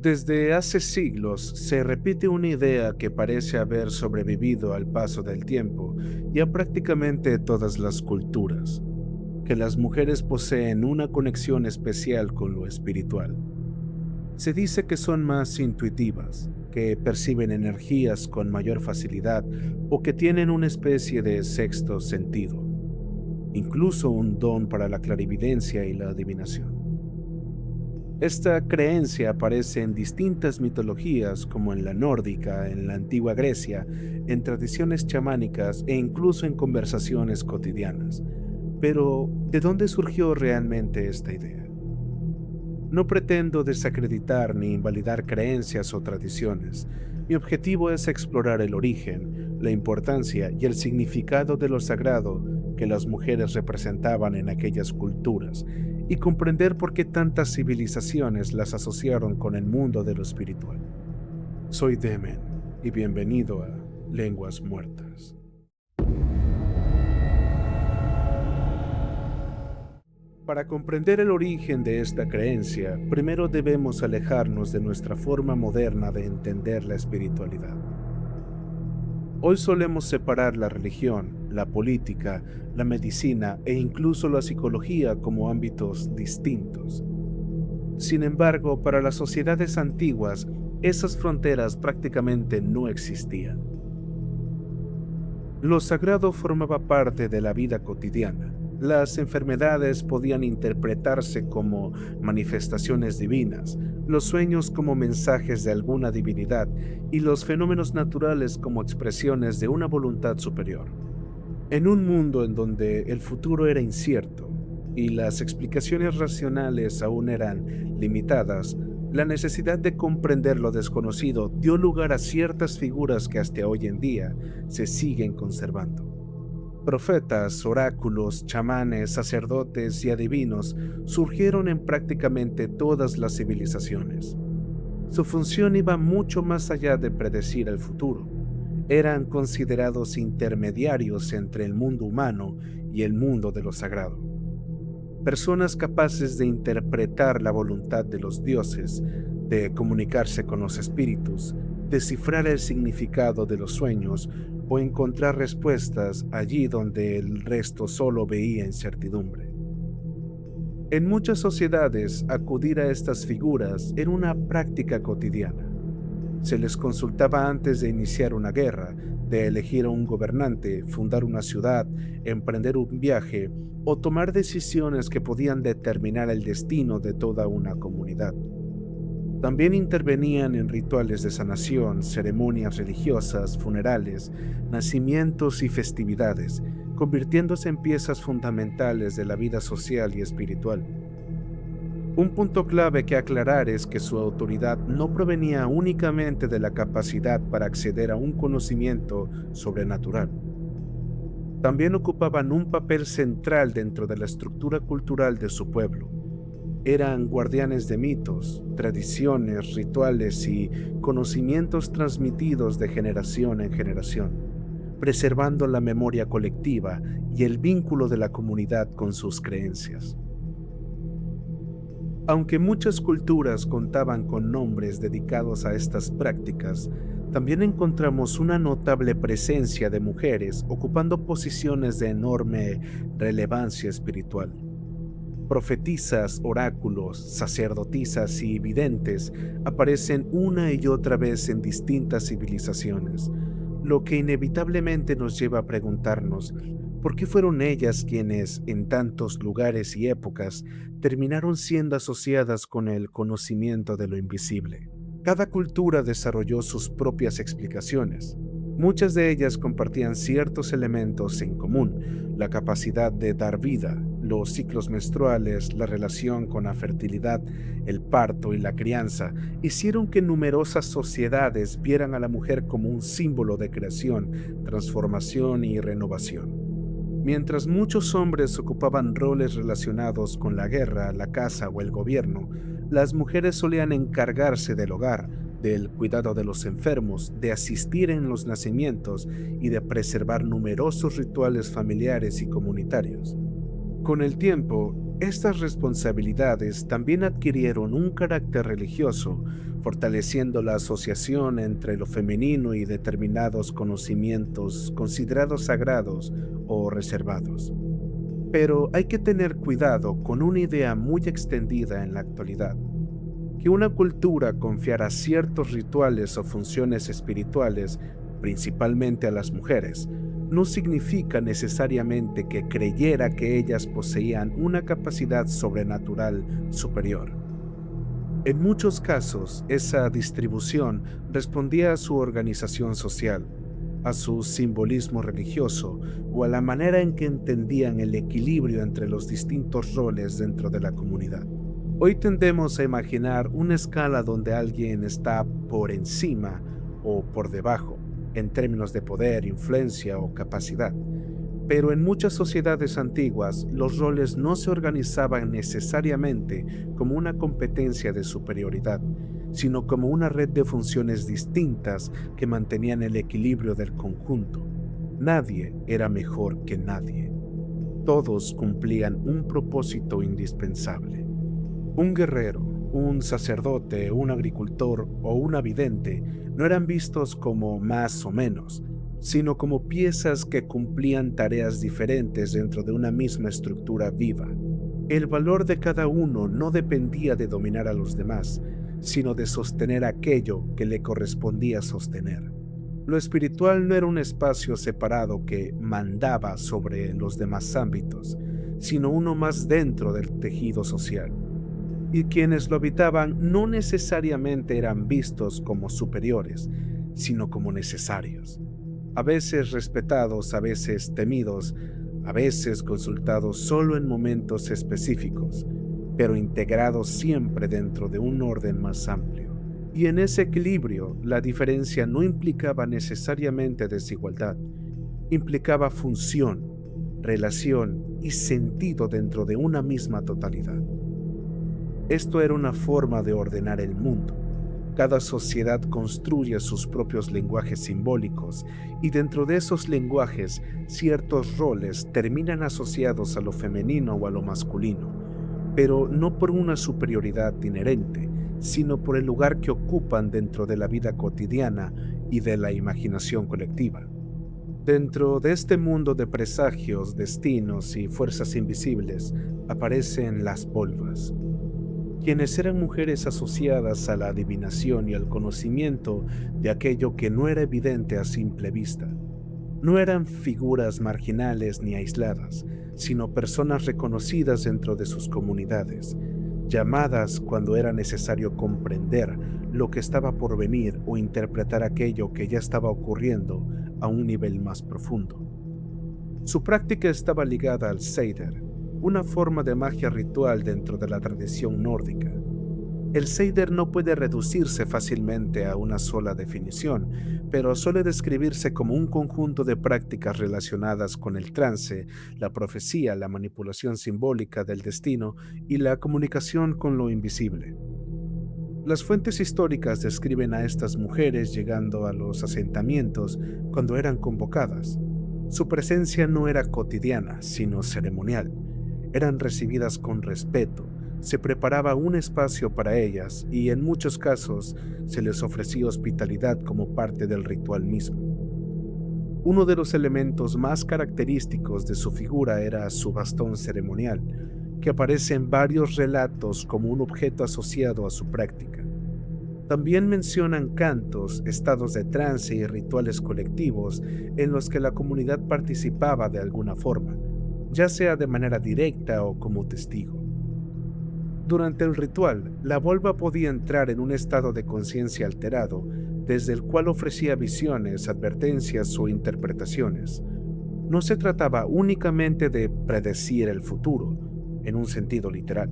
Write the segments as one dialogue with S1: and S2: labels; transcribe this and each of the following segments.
S1: Desde hace siglos se repite una idea que parece haber sobrevivido al paso del tiempo y a prácticamente todas las culturas, que las mujeres poseen una conexión especial con lo espiritual. Se dice que son más intuitivas, que perciben energías con mayor facilidad o que tienen una especie de sexto sentido, incluso un don para la clarividencia y la adivinación. Esta creencia aparece en distintas mitologías como en la nórdica, en la antigua Grecia, en tradiciones chamánicas e incluso en conversaciones cotidianas. Pero, ¿de dónde surgió realmente esta idea? No pretendo desacreditar ni invalidar creencias o tradiciones. Mi objetivo es explorar el origen, la importancia y el significado de lo sagrado que las mujeres representaban en aquellas culturas y comprender por qué tantas civilizaciones las asociaron con el mundo de lo espiritual. Soy Demen y bienvenido a Lenguas Muertas. Para comprender el origen de esta creencia, primero debemos alejarnos de nuestra forma moderna de entender la espiritualidad. Hoy solemos separar la religión, la política, la medicina e incluso la psicología como ámbitos distintos. Sin embargo, para las sociedades antiguas, esas fronteras prácticamente no existían. Lo sagrado formaba parte de la vida cotidiana. Las enfermedades podían interpretarse como manifestaciones divinas, los sueños como mensajes de alguna divinidad y los fenómenos naturales como expresiones de una voluntad superior. En un mundo en donde el futuro era incierto y las explicaciones racionales aún eran limitadas, la necesidad de comprender lo desconocido dio lugar a ciertas figuras que hasta hoy en día se siguen conservando. Profetas, oráculos, chamanes, sacerdotes y adivinos surgieron en prácticamente todas las civilizaciones. Su función iba mucho más allá de predecir el futuro. Eran considerados intermediarios entre el mundo humano y el mundo de lo sagrado. Personas capaces de interpretar la voluntad de los dioses, de comunicarse con los espíritus, descifrar el significado de los sueños o encontrar respuestas allí donde el resto solo veía incertidumbre. En muchas sociedades, acudir a estas figuras era una práctica cotidiana. Se les consultaba antes de iniciar una guerra, de elegir a un gobernante, fundar una ciudad, emprender un viaje o tomar decisiones que podían determinar el destino de toda una comunidad. También intervenían en rituales de sanación, ceremonias religiosas, funerales, nacimientos y festividades, convirtiéndose en piezas fundamentales de la vida social y espiritual. Un punto clave que aclarar es que su autoridad no provenía únicamente de la capacidad para acceder a un conocimiento sobrenatural. También ocupaban un papel central dentro de la estructura cultural de su pueblo. Eran guardianes de mitos, tradiciones, rituales y conocimientos transmitidos de generación en generación, preservando la memoria colectiva y el vínculo de la comunidad con sus creencias. Aunque muchas culturas contaban con nombres dedicados a estas prácticas, también encontramos una notable presencia de mujeres ocupando posiciones de enorme relevancia espiritual. Profetisas, oráculos, sacerdotisas y videntes aparecen una y otra vez en distintas civilizaciones, lo que inevitablemente nos lleva a preguntarnos por qué fueron ellas quienes, en tantos lugares y épocas, terminaron siendo asociadas con el conocimiento de lo invisible. Cada cultura desarrolló sus propias explicaciones. Muchas de ellas compartían ciertos elementos en común: la capacidad de dar vida, los ciclos menstruales, la relación con la fertilidad, el parto y la crianza, hicieron que numerosas sociedades vieran a la mujer como un símbolo de creación, transformación y renovación. Mientras muchos hombres ocupaban roles relacionados con la guerra, la caza o el gobierno, las mujeres solían encargarse del hogar, del cuidado de los enfermos, de asistir en los nacimientos y de preservar numerosos rituales familiares y comunitarios. Con el tiempo, estas responsabilidades también adquirieron un carácter religioso, fortaleciendo la asociación entre lo femenino y determinados conocimientos considerados sagrados o reservados. Pero hay que tener cuidado con una idea muy extendida en la actualidad, que una cultura confiara ciertos rituales o funciones espirituales, principalmente a las mujeres, no significa necesariamente que creyera que ellas poseían una capacidad sobrenatural superior. En muchos casos, esa distribución respondía a su organización social, a su simbolismo religioso o a la manera en que entendían el equilibrio entre los distintos roles dentro de la comunidad. Hoy tendemos a imaginar una escala donde alguien está por encima o por debajo, en términos de poder, influencia o capacidad. Pero en muchas sociedades antiguas, los roles no se organizaban necesariamente como una competencia de superioridad, sino como una red de funciones distintas que mantenían el equilibrio del conjunto. Nadie era mejor que nadie. Todos cumplían un propósito indispensable. Un guerrero, un sacerdote, un agricultor o un vidente no eran vistos como más o menos, sino como piezas que cumplían tareas diferentes dentro de una misma estructura viva. El valor de cada uno no dependía de dominar a los demás, sino de sostener aquello que le correspondía sostener. Lo espiritual no era un espacio separado que mandaba sobre los demás ámbitos, sino uno más dentro del tejido social. Y quienes lo habitaban no necesariamente eran vistos como superiores, sino como necesarios. A veces respetados, a veces temidos, a veces consultados solo en momentos específicos, pero integrados siempre dentro de un orden más amplio. Y en ese equilibrio, la diferencia no implicaba necesariamente desigualdad, implicaba función, relación y sentido dentro de una misma totalidad. Esto era una forma de ordenar el mundo. Cada sociedad construye sus propios lenguajes simbólicos y dentro de esos lenguajes ciertos roles terminan asociados a lo femenino o a lo masculino, pero no por una superioridad inherente, sino por el lugar que ocupan dentro de la vida cotidiana y de la imaginación colectiva. Dentro de este mundo de presagios, destinos y fuerzas invisibles aparecen las volvas, quienes eran mujeres asociadas a la adivinación y al conocimiento de aquello que no era evidente a simple vista. No eran figuras marginales ni aisladas, sino personas reconocidas dentro de sus comunidades, llamadas cuando era necesario comprender lo que estaba por venir o interpretar aquello que ya estaba ocurriendo a un nivel más profundo. Su práctica estaba ligada al Seder, una forma de magia ritual dentro de la tradición nórdica. El Seder no puede reducirse fácilmente a una sola definición, pero suele describirse como un conjunto de prácticas relacionadas con el trance, la profecía, la manipulación simbólica del destino y la comunicación con lo invisible. Las fuentes históricas describen a estas mujeres llegando a los asentamientos cuando eran convocadas. Su presencia no era cotidiana, sino ceremonial. Eran recibidas con respeto, se preparaba un espacio para ellas y en muchos casos se les ofrecía hospitalidad como parte del ritual mismo. Uno de los elementos más característicos de su figura era su bastón ceremonial, que aparece en varios relatos como un objeto asociado a su práctica. También mencionan cantos, estados de trance y rituales colectivos en los que la comunidad participaba de alguna forma, ya sea de manera directa o como testigo. Durante el ritual, la volva podía entrar en un estado de conciencia alterado, desde el cual ofrecía visiones, advertencias o interpretaciones. No se trataba únicamente de predecir el futuro, en un sentido literal,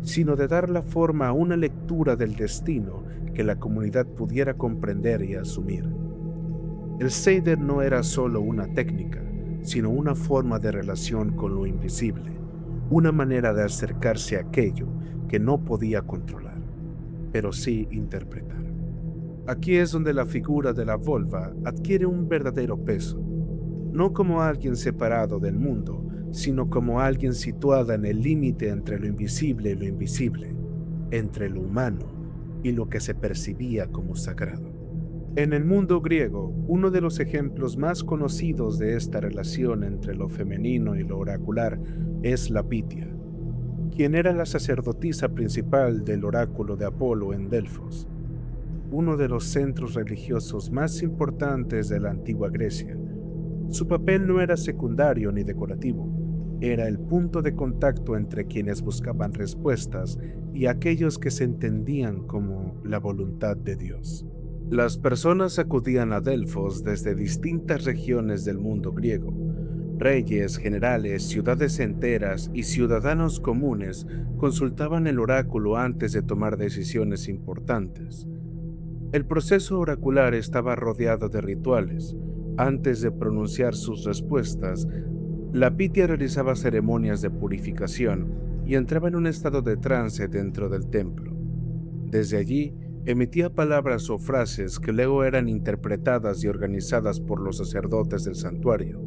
S1: sino de dar la forma a una lectura del destino que la comunidad pudiera comprender y asumir. El Seder no era solo una técnica, sino una forma de relación con lo invisible, una manera de acercarse a aquello que no podía controlar, pero sí interpretar. Aquí es donde la figura de la volva adquiere un verdadero peso, no como alguien separado del mundo, sino como alguien situada en el límite entre lo invisible y lo invisible, entre lo humano y lo que se percibía como sagrado. En el mundo griego, uno de los ejemplos más conocidos de esta relación entre lo femenino y lo oracular es la Pitia, quien era la sacerdotisa principal del oráculo de Apolo en Delfos, uno de los centros religiosos más importantes de la antigua Grecia. Su papel no era secundario ni decorativo, era el punto de contacto entre quienes buscaban respuestas y aquellos que se entendían como la voluntad de Dios. Las personas acudían a Delfos desde distintas regiones del mundo griego. Reyes, generales, ciudades enteras y ciudadanos comunes consultaban el oráculo antes de tomar decisiones importantes. El proceso oracular estaba rodeado de rituales. Antes de pronunciar sus respuestas, la Pitia realizaba ceremonias de purificación y entraba en un estado de trance dentro del templo. Desde allí, emitía palabras o frases que luego eran interpretadas y organizadas por los sacerdotes del santuario,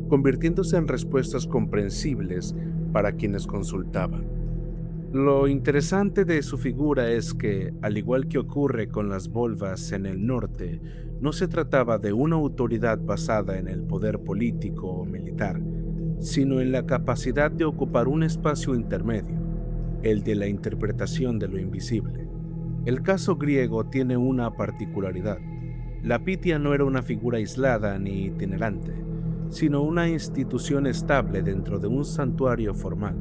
S1: convirtiéndose en respuestas comprensibles para quienes consultaban. Lo interesante de su figura es que, al igual que ocurre con las volvas en el norte, no se trataba de una autoridad basada en el poder político o militar, sino en la capacidad de ocupar un espacio intermedio, el de la interpretación de lo invisible. El caso griego tiene una particularidad. La Pitia no era una figura aislada ni itinerante, sino una institución estable dentro de un santuario formal.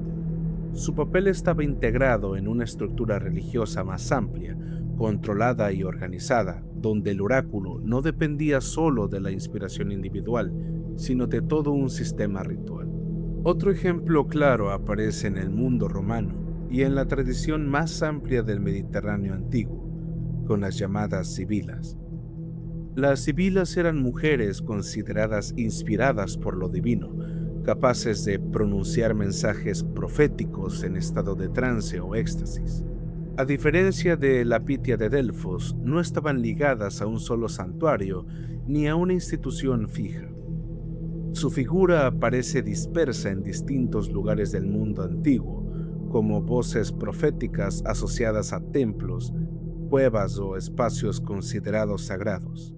S1: Su papel estaba integrado en una estructura religiosa más amplia, controlada y organizada, donde el oráculo no dependía solo de la inspiración individual, sino de todo un sistema ritual. Otro ejemplo claro aparece en el mundo romano y en la tradición más amplia del Mediterráneo antiguo, con las llamadas sibilas. Las sibilas eran mujeres consideradas inspiradas por lo divino, capaces de pronunciar mensajes proféticos en estado de trance o éxtasis. A diferencia de la Pitia de Delfos, no estaban ligadas a un solo santuario ni a una institución fija. Su figura aparece dispersa en distintos lugares del mundo antiguo, como voces proféticas asociadas a templos, cuevas o espacios considerados sagrados.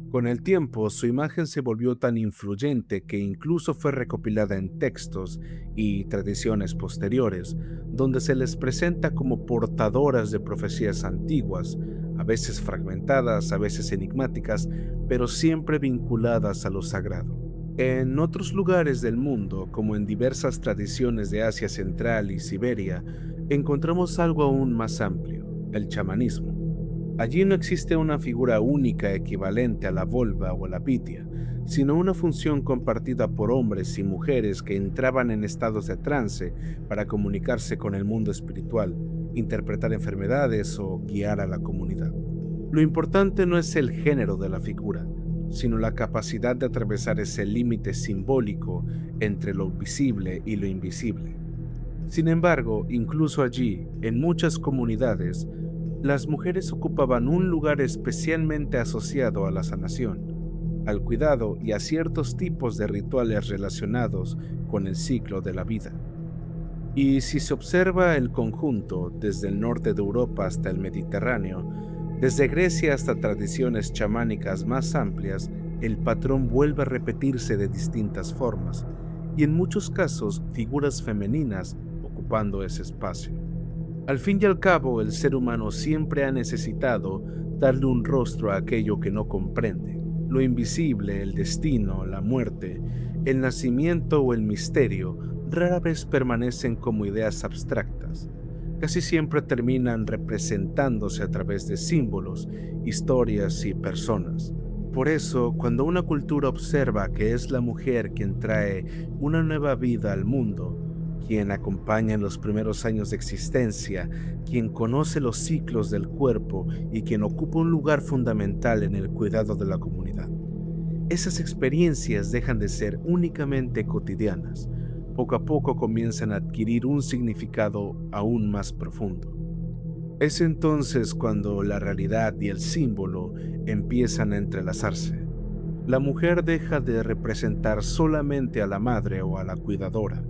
S1: Con el tiempo, su imagen se volvió tan influyente que incluso fue recopilada en textos y tradiciones posteriores, donde se les presenta como portadoras de profecías antiguas, a veces fragmentadas, a veces enigmáticas, pero siempre vinculadas a lo sagrado. En otros lugares del mundo, como en diversas tradiciones de Asia Central y Siberia, encontramos algo aún más amplio, el chamanismo. Allí no existe una figura única equivalente a la volva o a la pitia, sino una función compartida por hombres y mujeres que entraban en estados de trance para comunicarse con el mundo espiritual, interpretar enfermedades o guiar a la comunidad. Lo importante no es el género de la figura, sino la capacidad de atravesar ese límite simbólico entre lo visible y lo invisible. Sin embargo, incluso allí, en muchas comunidades, las mujeres ocupaban un lugar especialmente asociado a la sanación, al cuidado y a ciertos tipos de rituales relacionados con el ciclo de la vida. Y si se observa el conjunto, desde el norte de Europa hasta el Mediterráneo, desde Grecia hasta tradiciones chamánicas más amplias, el patrón vuelve a repetirse de distintas formas, y en muchos casos figuras femeninas ocupando ese espacio. Al fin y al cabo, el ser humano siempre ha necesitado darle un rostro a aquello que no comprende. Lo invisible, el destino, la muerte, el nacimiento o el misterio rara vez permanecen como ideas abstractas. Casi siempre terminan representándose a través de símbolos, historias y personas. Por eso, cuando una cultura observa que es la mujer quien trae una nueva vida al mundo, quien acompaña en los primeros años de existencia, quien conoce los ciclos del cuerpo y quien ocupa un lugar fundamental en el cuidado de la comunidad, esas experiencias dejan de ser únicamente cotidianas. Poco a poco comienzan a adquirir un significado aún más profundo. Es entonces cuando la realidad y el símbolo empiezan a entrelazarse. La mujer deja de representar solamente a la madre o a la cuidadora.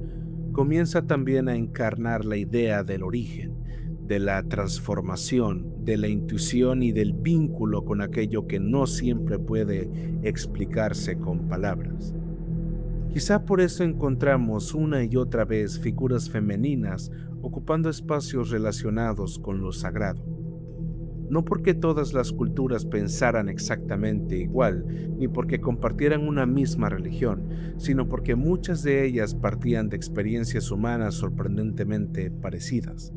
S1: Comienza también a encarnar la idea del origen, de la transformación, de la intuición y del vínculo con aquello que no siempre puede explicarse con palabras. Quizá por eso encontramos una y otra vez figuras femeninas ocupando espacios relacionados con lo sagrado. No porque todas las culturas pensaran exactamente igual, ni porque compartieran una misma religión, sino porque muchas de ellas partían de experiencias humanas sorprendentemente parecidas.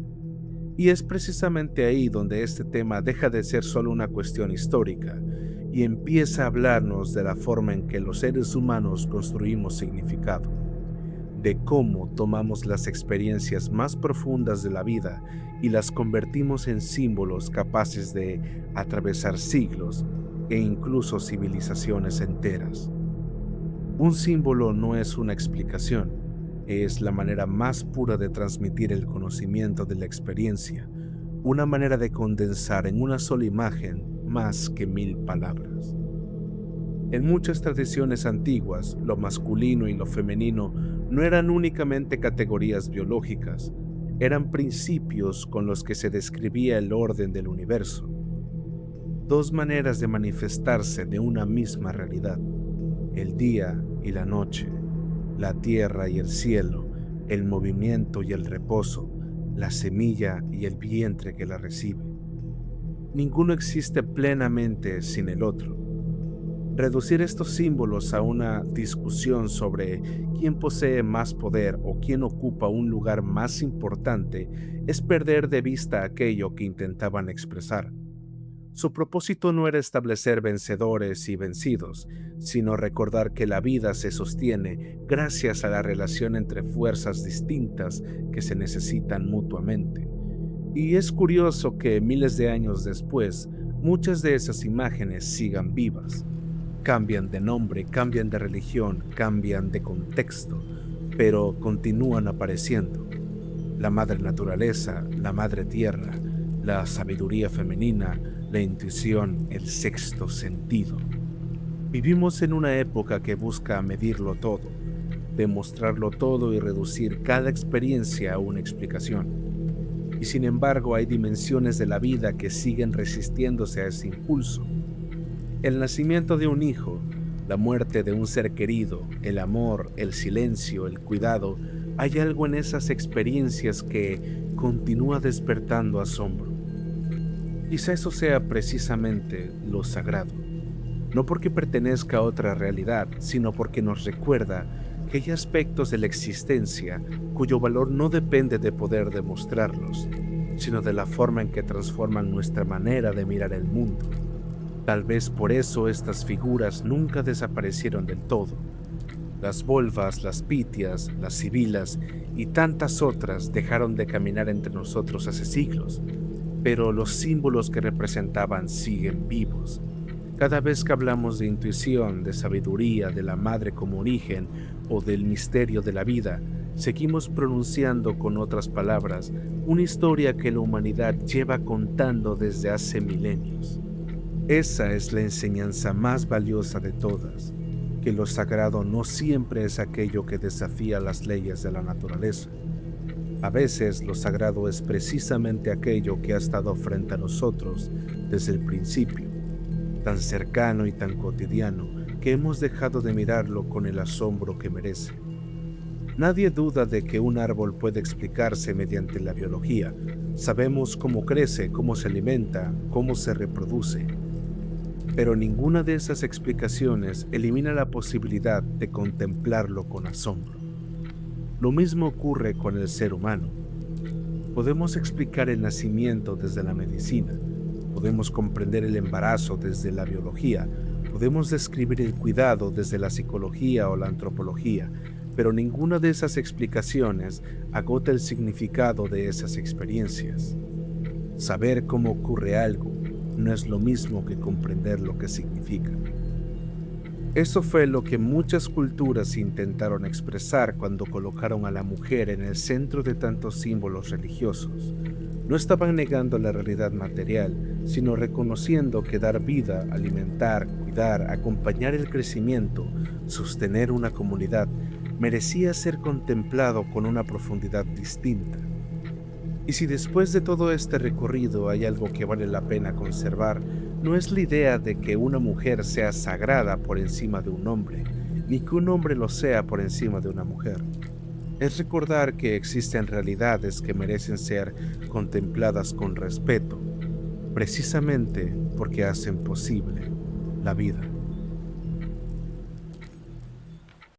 S1: Y es precisamente ahí donde este tema deja de ser solo una cuestión histórica y empieza a hablarnos de la forma en que los seres humanos construimos significado, de cómo tomamos las experiencias más profundas de la vida y las convertimos en símbolos capaces de atravesar siglos e incluso civilizaciones enteras. Un símbolo no es una explicación, es la manera más pura de transmitir el conocimiento de la experiencia, una manera de condensar en una sola imagen más que 1000 palabras. En muchas tradiciones antiguas, lo masculino y lo femenino no eran únicamente categorías biológicas, eran principios con los que se describía el orden del universo, dos maneras de manifestarse de una misma realidad, el día y la noche, la tierra y el cielo, el movimiento y el reposo, la semilla y el vientre que la recibe. Ninguno existe plenamente sin el otro. Reducir estos símbolos a una discusión sobre quién posee más poder o quién ocupa un lugar más importante es perder de vista aquello que intentaban expresar. Su propósito no era establecer vencedores y vencidos, sino recordar que la vida se sostiene gracias a la relación entre fuerzas distintas que se necesitan mutuamente. Y es curioso que miles de años después, muchas de esas imágenes sigan vivas. Cambian de nombre, cambian de religión, cambian de contexto, pero continúan apareciendo. La madre naturaleza, la madre tierra, la sabiduría femenina, la intuición, el sexto sentido. Vivimos en una época que busca medirlo todo, demostrarlo todo y reducir cada experiencia a una explicación. Y sin embargo hay dimensiones de la vida que siguen resistiéndose a ese impulso. El nacimiento de un hijo, la muerte de un ser querido, el amor, el silencio, el cuidado, hay algo en esas experiencias que continúa despertando asombro. Quizá eso sea precisamente lo sagrado, no porque pertenezca a otra realidad, sino porque nos recuerda que hay aspectos de la existencia cuyo valor no depende de poder demostrarlos, sino de la forma en que transforman nuestra manera de mirar el mundo. Tal vez por eso estas figuras nunca desaparecieron del todo. Las volvas, las pitias, las sibilas y tantas otras dejaron de caminar entre nosotros hace siglos, pero los símbolos que representaban siguen vivos. Cada vez que hablamos de intuición, de sabiduría, de la madre como origen o del misterio de la vida, seguimos pronunciando con otras palabras una historia que la humanidad lleva contando desde hace milenios. Esa es la enseñanza más valiosa de todas, que lo sagrado no siempre es aquello que desafía las leyes de la naturaleza. A veces lo sagrado es precisamente aquello que ha estado frente a nosotros desde el principio, tan cercano y tan cotidiano que hemos dejado de mirarlo con el asombro que merece. Nadie duda de que un árbol puede explicarse mediante la biología. Sabemos cómo crece, cómo se alimenta, cómo se reproduce. Pero ninguna de esas explicaciones elimina la posibilidad de contemplarlo con asombro. Lo mismo ocurre con el ser humano. Podemos explicar el nacimiento desde la medicina, podemos comprender el embarazo desde la biología, podemos describir el cuidado desde la psicología o la antropología, pero ninguna de esas explicaciones agota el significado de esas experiencias. Saber cómo ocurre algo no es lo mismo que comprender lo que significa. Eso fue lo que muchas culturas intentaron expresar cuando colocaron a la mujer en el centro de tantos símbolos religiosos. No estaban negando la realidad material, sino reconociendo que dar vida, alimentar, cuidar, acompañar el crecimiento, sostener una comunidad, merecía ser contemplado con una profundidad distinta. Y si después de todo este recorrido hay algo que vale la pena conservar, no es la idea de que una mujer sea sagrada por encima de un hombre, ni que un hombre lo sea por encima de una mujer. Es recordar que existen realidades que merecen ser contempladas con respeto, precisamente porque hacen posible la vida.